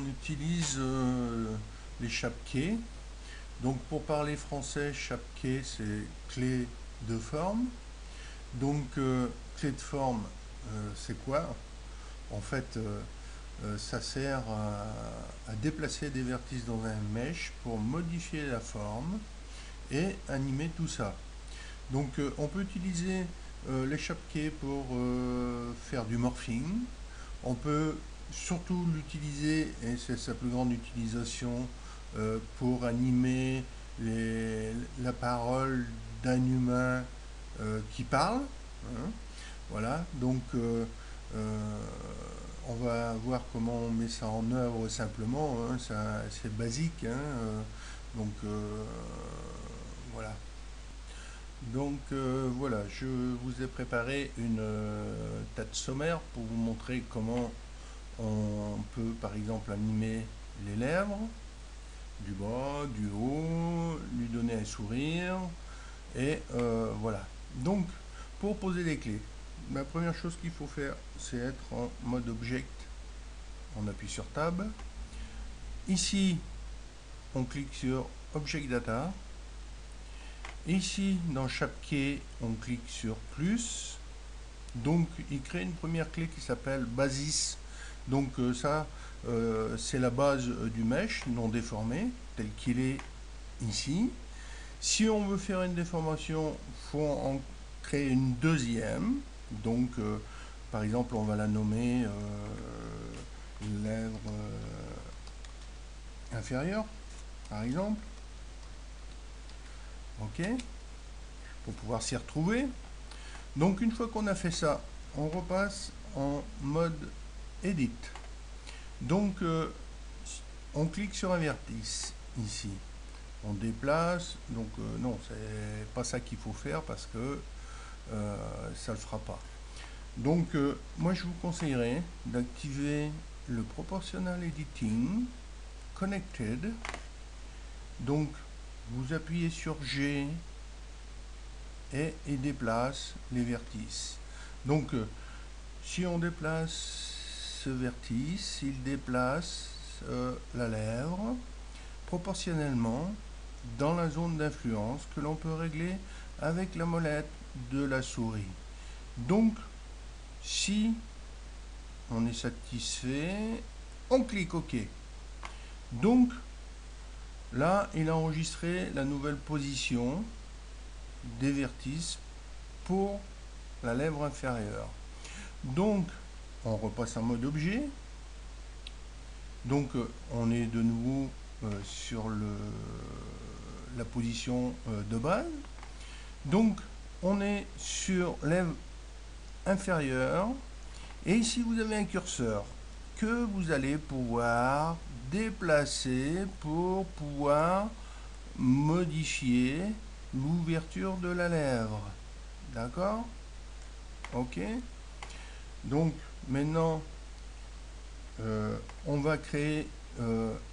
utilise les chapquets. Donc pour parler français, chapquet c'est clé de forme. Donc clé de forme, c'est quoi? En fait, ça sert à déplacer des vertices dans un mesh pour modifier la forme et animer tout ça. Donc on peut utiliser les chapquets pour faire du morphing. On peut surtout l'utiliser, et c'est sa plus grande utilisation, pour animer la parole d'un humain qui parle, hein. Voilà, donc on va voir comment on met ça en œuvre simplement, hein. C'est basique, hein, donc voilà. Donc voilà, je vous ai préparé une tâche sommaire pour vous montrer comment on peut par exemple animer les lèvres, du bas, du haut, lui donner un sourire, et voilà. Donc pour poser les clés, la première chose qu'il faut faire, c'est être en mode object. On appuie sur Tab. Ici, on clique sur Object Data. Ici, dans Chapquet, on clique sur plus. Donc, il crée une première clé qui s'appelle Basis. Donc, ça, c'est la base du mesh non déformé, tel qu'il est ici. Si on veut faire une déformation, il faut en créer une deuxième. Donc, par exemple, on va la nommer lèvre inférieure, par exemple. OK, pour pouvoir s'y retrouver. Donc une fois qu'on a fait ça, on repasse en mode Edit. Donc on clique sur un vertice ici. On déplace. Donc non, c'est pas ça qu'il faut faire parce que ça le fera pas. Donc moi je vous conseillerais d'activer le Proportional Editing Connected. Donc vous appuyez sur G et il déplace les vertices. Donc si on déplace ce vertice, il déplace la lèvre proportionnellement dans la zone d'influence que l'on peut régler avec la molette de la souris. Donc si on est satisfait, on clique OK. Donc là, il a enregistré la nouvelle position des vertices pour la lèvre inférieure. Donc, on repasse en mode objet. Donc, on est de nouveau sur la position de base. Donc, on est sur lèvre inférieure. Et ici, vous avez un curseur que vous allez pouvoir déplacer pour pouvoir modifier l'ouverture de la lèvre. D'accord? OK. Donc maintenant on va créer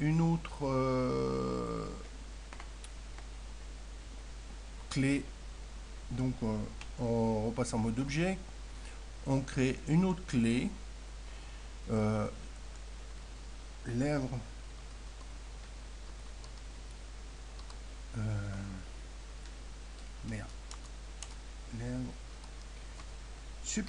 une autre clé. Donc on repasse en mode objet. On crée une autre clé, lèvre merde, lèvre sup.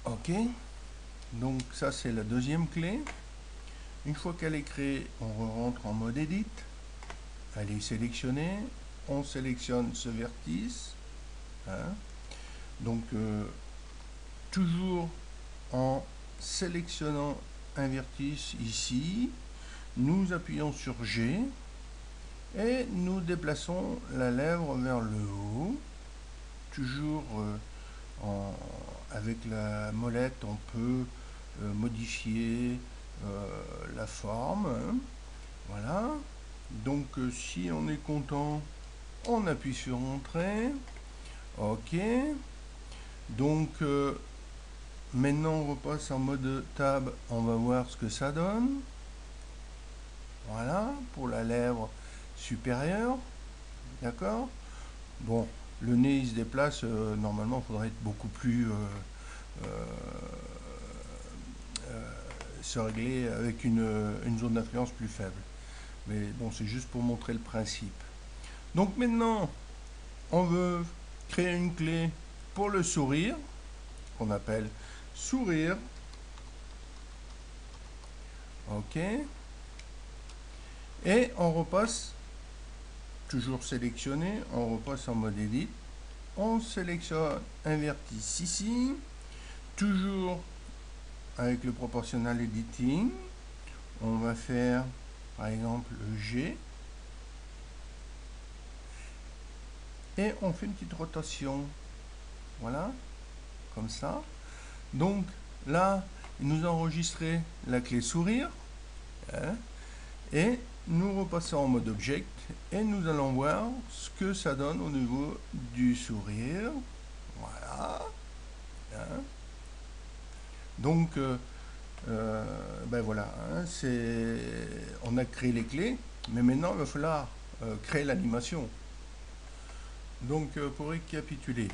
OK. Donc ça c'est la deuxième clé. Une fois qu'elle est créée, on rentre en mode Edit. Elle est sélectionnée. On sélectionne ce vertice. Hein. Donc toujours en sélectionnant un vertice ici, nous appuyons sur G et nous déplaçons la lèvre vers le haut. Toujours avec la molette, on peut modifier la forme. Hein. Voilà. Donc si on est content, on appuie sur Entrée. OK. Donc maintenant on repasse en mode Tab. On va voir ce que ça donne. Voilà, pour la lèvre supérieure. D'accord. Bon, le nez il se déplace. Normalement, il faudrait être beaucoup plus se régler avec une zone d'influence plus faible. Mais bon, c'est juste pour montrer le principe. Donc maintenant, on veut créer une clé pour le sourire, qu'on appelle sourire. OK. Et on repasse, toujours sélectionné, on repasse en mode Edit. On sélectionne un vertice ici, toujours avec le proportional editing. On va faire par exemple le G. Et on fait une petite rotation. Voilà, comme ça. Donc là, il nous a enregistré la clé sourire. Hein, et nous repassons en mode Object et nous allons voir ce que ça donne au niveau du sourire. Voilà. Hein. Donc, ben voilà, hein, on a créé les clés, mais maintenant il va falloir créer l'animation. Donc, pour récapituler,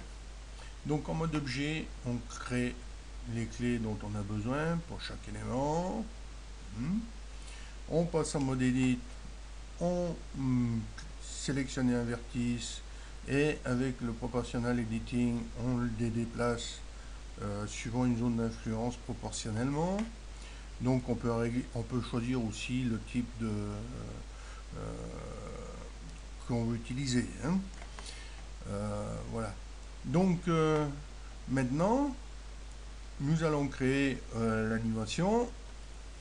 donc en mode objet, on crée les clés dont on a besoin pour chaque élément. On passe en mode edit, on sélectionne un vertice et avec le proportional editing, on le déplace suivant une zone d'influence proportionnellement. Donc on peut choisir aussi le type de qu'on veut utiliser. Hein. Voilà. Donc maintenant, nous allons créer l'animation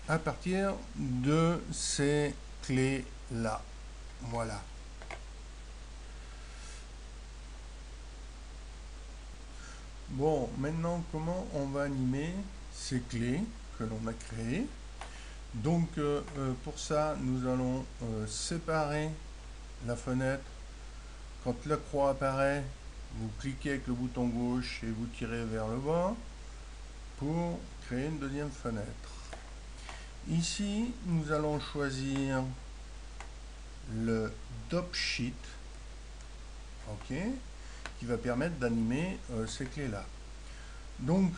à partir de ces clés-là. Voilà. Bon, maintenant, comment on va animer ces clés que l'on a créées? Donc, pour ça, nous allons séparer la fenêtre. Quand la croix apparaît, vous cliquez avec le bouton gauche et vous tirez vers le bas pour créer une deuxième fenêtre. Ici, nous allons choisir le Dop Sheet, OK, qui va permettre d'animer ces clés-là. Donc,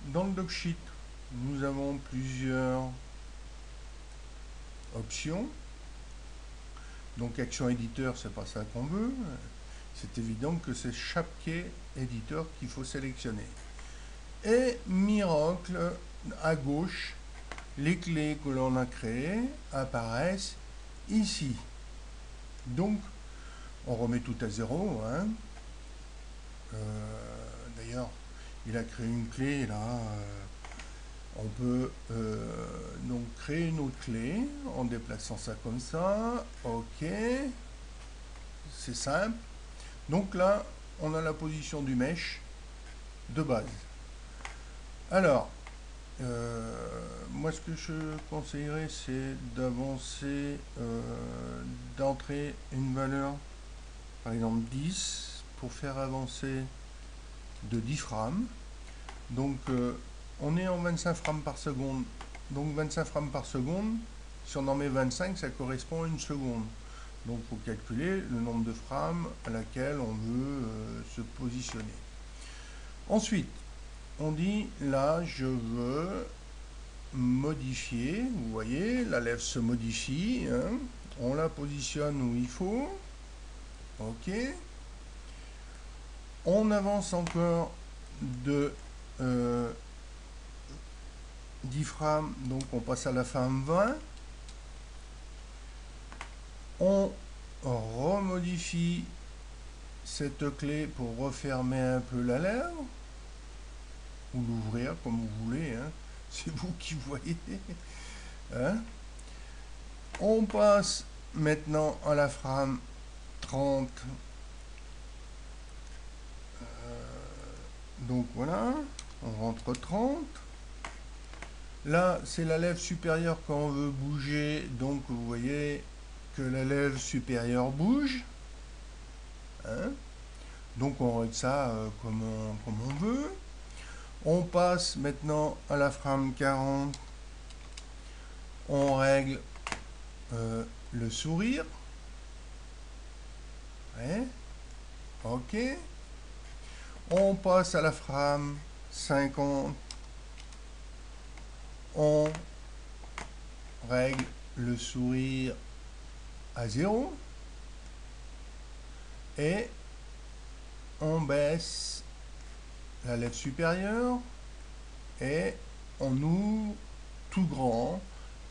dans le Dop Sheet, nous avons plusieurs options. Donc, action éditeur, c'est pas ça qu'on veut. C'est évident que c'est chaque éditeur qu'il faut sélectionner. Et miracle, à gauche, les clés que l'on a créées apparaissent ici. Donc, on remet tout à zéro. Hein. D'ailleurs, il a créé une clé là. On peut donc créer une autre clé en déplaçant ça comme ça. OK. C'est simple. Donc là, on a la position du mesh de base. Alors, moi ce que je conseillerais, c'est d'avancer, d'entrer une valeur, par exemple 10, pour faire avancer de 10 frames. Donc, on est en 25 frames par seconde. Donc 25 frames par seconde, si on en met 25, ça correspond à une seconde. Donc il faut calculer le nombre de frames à laquelle on veut se positionner. Ensuite, on dit là, je veux modifier. Vous voyez, la lèvre se modifie. Hein. On la positionne où il faut. OK. On avance encore de 10 frames, donc on passe à la frame 20. On remodifie cette clé pour refermer un peu la lèvre, ou l'ouvrir comme vous voulez, hein. C'est vous qui voyez. Hein. On passe maintenant à la frame 30. Donc voilà, on rentre 30. Là, c'est la lèvre supérieure qu'on veut bouger, donc vous voyez que la lèvre supérieure bouge. Hein. Donc on règle ça comme on veut. On passe maintenant à la frame 40. On règle le sourire. Ouais. OK. On passe à la frame 50. On règle le sourire à 0 et on baisse la lèvre supérieure et on ouvre tout grand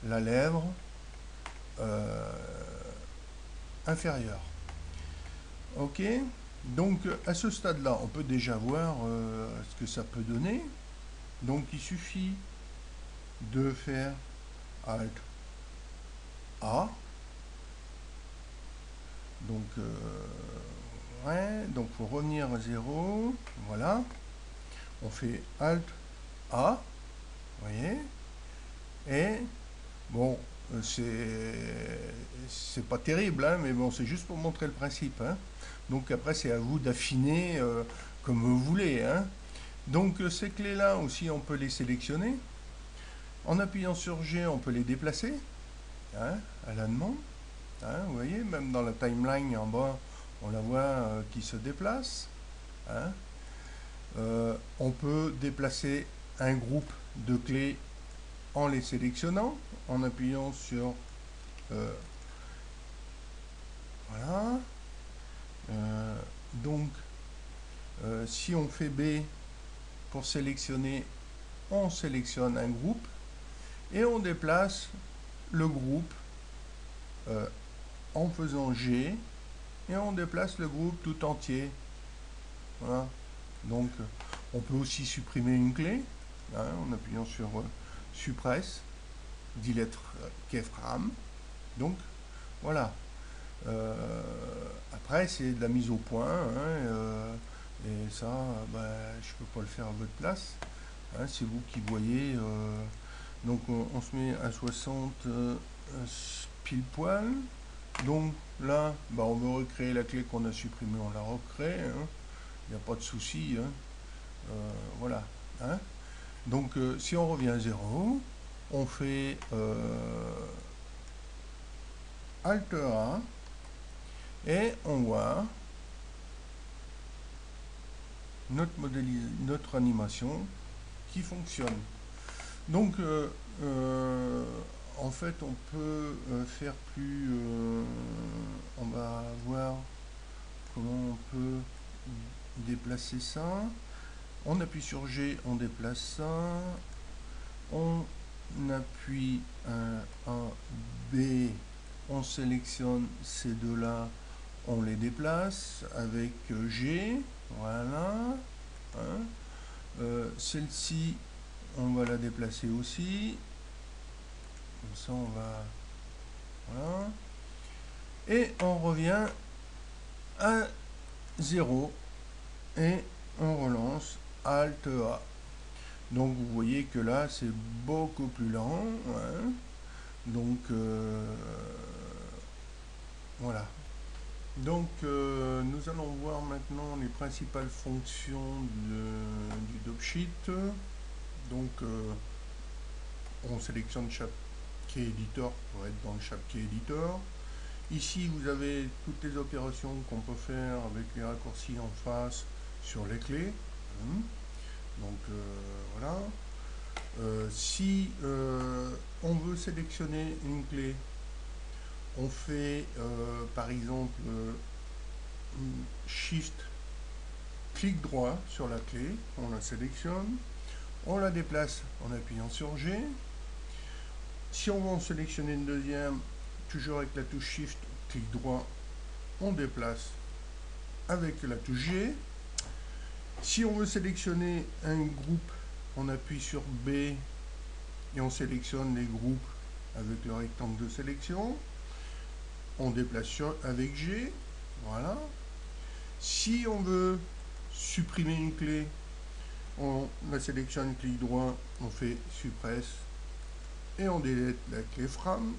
la lèvre inférieure. Ok, donc à ce stade là on peut déjà voir ce que ça peut donner. Donc il suffit de faire Alt A. Donc ouais, donc faut revenir à 0. Voilà, on fait Alt A, vous voyez, et bon, c'est pas terrible, hein, mais bon, c'est juste pour montrer le principe, hein. Donc après c'est à vous d'affiner comme vous voulez, hein. Donc ces clés là aussi on peut les sélectionner en appuyant sur G, on peut les déplacer, hein, à la demande, hein, vous voyez, même dans la timeline en bas on la voit qui se déplace, hein. On peut déplacer un groupe de clés en les sélectionnant, en appuyant sur voilà. Donc si on fait B pour sélectionner, on sélectionne un groupe et on déplace le groupe en faisant G et on déplace le groupe tout entier. Voilà. Donc on peut aussi supprimer une clé, hein, en appuyant sur suppresse, delete keyframe. Donc voilà. Après c'est de la mise au point, hein, et ça je peux pas le faire à votre place, hein, c'est vous qui voyez. Donc on se met à 60 pile poil. Donc là on veut recréer la clé qu'on a supprimée, on la recrée, hein. Il n'y a pas de souci, hein. Voilà, hein. Donc si on revient à 0, on fait Alt A et on voit notre animation qui fonctionne. Donc en fait on peut faire plus, on va voir comment on peut déplacer ça. On appuie sur G, on déplace ça, on appuie A, B, on sélectionne ces deux là, on les déplace avec G, voilà, hein. Celle-ci on va la déplacer aussi, comme ça on va, voilà, et on revient à 0 et on relance Alt A. Donc vous voyez que là c'est beaucoup plus lent, hein. Donc voilà. Donc nous allons voir maintenant les principales fonctions du Dopsheet. Donc on sélectionne chaque key editor pour être dans le chaque key editor. Ici vous avez toutes les opérations qu'on peut faire avec les raccourcis en face sur les clés, hein. Donc voilà. Si on veut sélectionner une clé, on fait par exemple Shift, clic droit sur la clé, on la sélectionne, on la déplace en appuyant sur G. Si on veut en sélectionner une deuxième, toujours avec la touche Shift, clic droit, on déplace avec la touche G. Si on veut sélectionner un groupe, on appuie sur B et on sélectionne les groupes avec le rectangle de sélection. On déplace avec G, voilà. Si on veut supprimer une clé, on la sélectionne, clic droit, on fait suppresse et on délète la clé frame.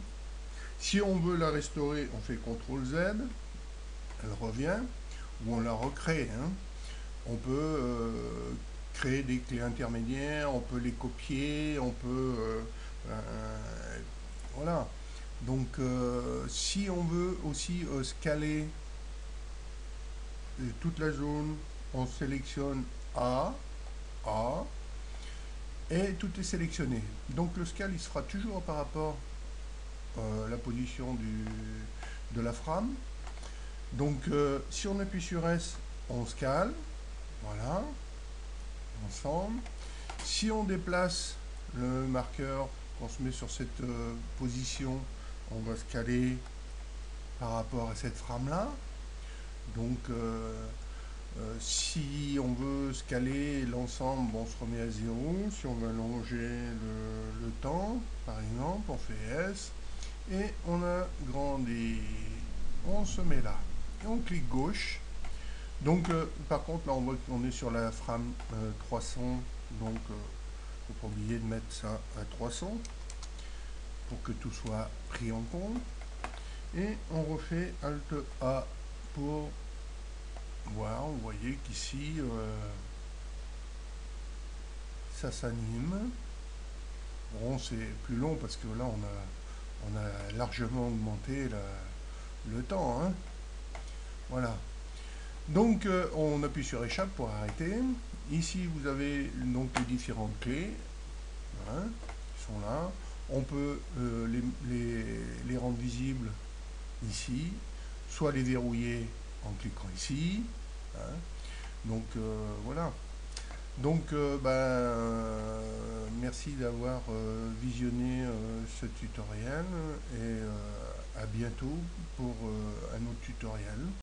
Si on veut la restaurer, on fait CTRL Z, elle revient, ou on la recrée, hein. On peut créer des clés intermédiaires, on peut les copier, on peut voilà. Donc si on veut aussi scaler toute la zone, on sélectionne A, et tout est sélectionné. Donc le scale il se fera toujours par rapport la position de la frame. Donc si on appuie sur S, on se cale, voilà, ensemble. Si on déplace le marqueur, qu'on se met sur cette position, on va se caler par rapport à cette frame-là. Donc si on veut se caler l'ensemble, on se remet à 0. Si on veut allonger le temps, par exemple, on fait S. Et on agrandit. On se met là. Et on clique gauche. Donc par contre là on voit qu'on est sur la frame 300. Donc faut pas oublier de mettre ça à 300 pour que tout soit pris en compte. Et on refait Alt A pour voir. Vous voyez qu'ici ça s'anime. Bon, c'est plus long parce que là on a largement augmenté le temps, hein. Voilà. Donc on appuie sur échappe pour arrêter. Ici vous avez donc les différentes clés, hein, qui sont là. On peut les rendre visibles ici, soit les verrouiller en cliquant ici, hein. Donc voilà. Donc merci d'avoir visionné ce tutoriel et à bientôt pour un autre tutoriel.